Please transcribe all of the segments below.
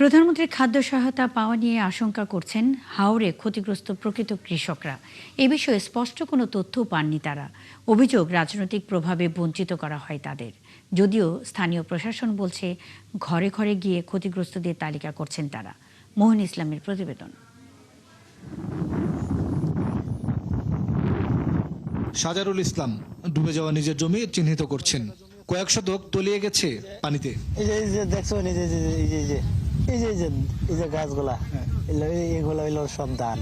প্রধানমন্ত্রীর খাদ্য সহায়তা পাওয়া নিয়ে আশঙ্কা করছেন হাওরে ক্ষতিগ্রস্ত প্রকৃত কৃষকরা। এ বিষয়ে স্পষ্ট কোনো তথ্যও পাননি তারা। অভিযোগ, রাজনৈতিক প্রভাবে বঞ্চিত করা হয় তাদের। যদিও স্থানীয় প্রশাসন বলছে ঘরে ঘরে গিয়ে ক্ষতিগ্রস্তদের তালিকা করছেন তারা। মোহন ইসলামের প্রতিবেদন। সাজারুল ইসলাম ডুবে যাওয়া নিজের জমি চিহ্নিত করছেন। কয়েক শতক তলিয়ে গেছে পানিতে। এই যে দেখছো, এই যে গাছগুলা, এগুলো হইল সব ধান।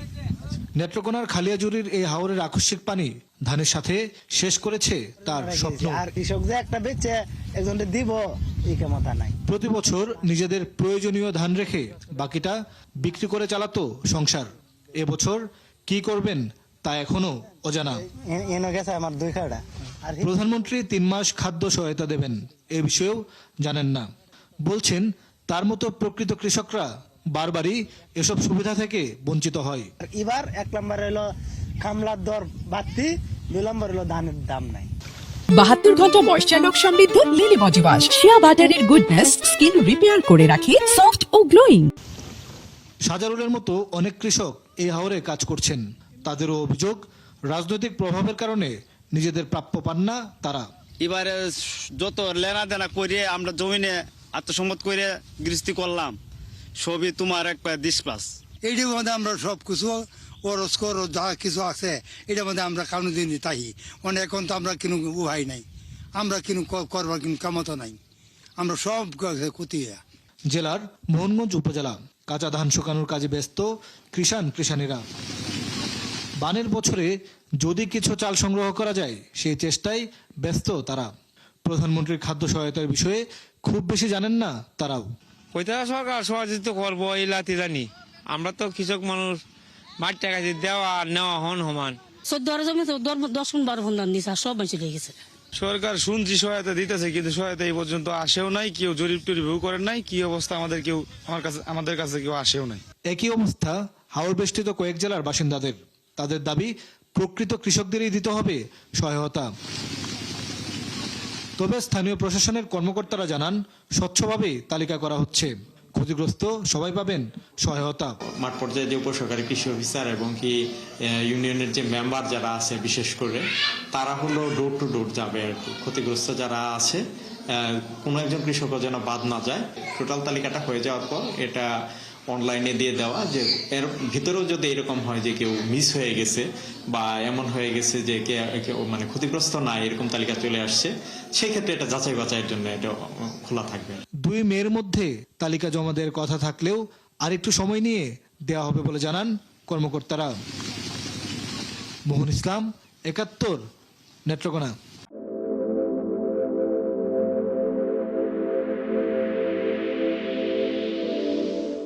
নেত্রকোনার খালিয়াজুরির এই হাওরের আকস্মিক পানি ধানের সাথে শেষ করেছে তার স্বপ্ন। আর কৃষক যে একটা বেচে একজনকে দিব এই ক্ষমতা নাই। প্রতি বছর নিজেদের প্রয়োজনীয় ধান রেখে বাকিটা বিক্রি করে চালাতো সংসার। এবছর কি করবেন তা এখনো অজানা। এনে গেছে আমার 2 কাটা। প্রধানমন্ত্রী 3 মাস খাদ্য সহায়তা দেবেন, এ বিষয়েও জানেন না। বলছেন তার মতো প্রকৃত কৃষকরা বারবারই এসব সুবিধা থেকে বঞ্চিত হয়। এবার 1 নম্বর হলো কামলার দর বাড়তি, 2 নম্বর হলো ধানের দাম নাই। 72 ঘন্টা ময়েশ্চার লক সমৃদ্ধ লিলি বডি ওয়াশ শিয়া বাটারের গুডনেস স্কিন রিপেয়ার করে রাখে সফট ও গ্লোয়িং। সাজারুলের মতো অনেক কৃষক এই হাওরে কাজ করছেন। তাদেরও অভিযোগ, রাজনৈতিক প্রভাবের কারণে নিজেদের প্রাপ্য পান না তারা। এবারে যত লেনা দেনা করে আমরা জমিনে আত্মসম্মত করে গৃহস্থী করলাম, সবই তোমার একটা ডিসপ্লাস। এইটার মধ্যে আমরা সব কিছু ওরস করো যা কিছু আছে এটার মধ্যে আমরা কানুদিনই তাই মানে এখন তো আমরা কিনু উহাই নাই, আমরা কিনু করবার কিনু কামতো নাই, আমরা সব ক্ষতি। জেলার মোহনগঞ্জ উপজেলা কাঁচা ধান শুকানোর কাজে ব্যস্ত কৃষাণীরা। বানের বছরে যদি কিছু চাল সংগ্রহ করা যায় সেই চেষ্টায় ব্যস্ত তারা। প্রধানমন্ত্রীর খাদ্য সহায়তার বিষয়ে খুব বেশি জানেন না তারাও। কোথা সরকার সহযোগিতা করবো এই লাতি জানি, আমরা তো কৃষক মানুষ, মাঠ টাকা দেওয়া আর নেওয়া হন সমান। 14 জমি 10-12 ফোন দিছে, সব বেঁচে গেছে। সরকার শুনছি সহায়তা দিতেছে, কিন্তু সহায়তা এই পর্যন্ত আসেও নাই, কেউ জরিপ টরিপও করেন নাই। কি অবস্থা আমাদের কাছে কেউ আসেও নাই। একই অবস্থা হাওর বেষ্টিত কয়েক জেলার বাসিন্দাদের। তাদের দাবি প্রকৃত কৃষকদেরই দিতে হবে সহায়তা। তবে স্থানীয় প্রশাসনের কর্মকর্তারা জানান স্বচ্ছভাবে তালিকা করা হচ্ছে, ক্ষতিগ্রস্ত সবাই পাবেন সহায়তা। মাঠ পর্যায়ে যে উপসহকারী কৃষি অফিসার এবং কি ইউনিয়নের যে মেম্বার যারা আছে বিশেষ করে তারা হলো ডোর টু ডোর যাবে আর কি। ক্ষতিগ্রস্ত যারা আছে কোনো একজন কৃষকও যেন বাদ না যায়। টোটাল তালিকাটা হয়ে যাওয়ার পর এটা অনলাইনে দিয়ে দেওয়া, যে এর ভিতরেও যদি এরকম হয় যে কেউ মিস হয়ে গেছে বা এমন হয়ে গেছে যে মানে ক্ষতিগ্রস্ত না এরকম তালিকা চলে আসছে, সেই ক্ষেত্রে এটা যাচাই বাছাইয়ের জন্য এটা খোলা থাকবে। 2 মের মধ্যে তালিকা জমা দেওয়ার কথা থাকলেও আরেকটু সময় নিয়ে দেওয়া হবে বলে জানান কর্মকর্তারা। মোহন ইসলাম, 71, নেত্রকোনা।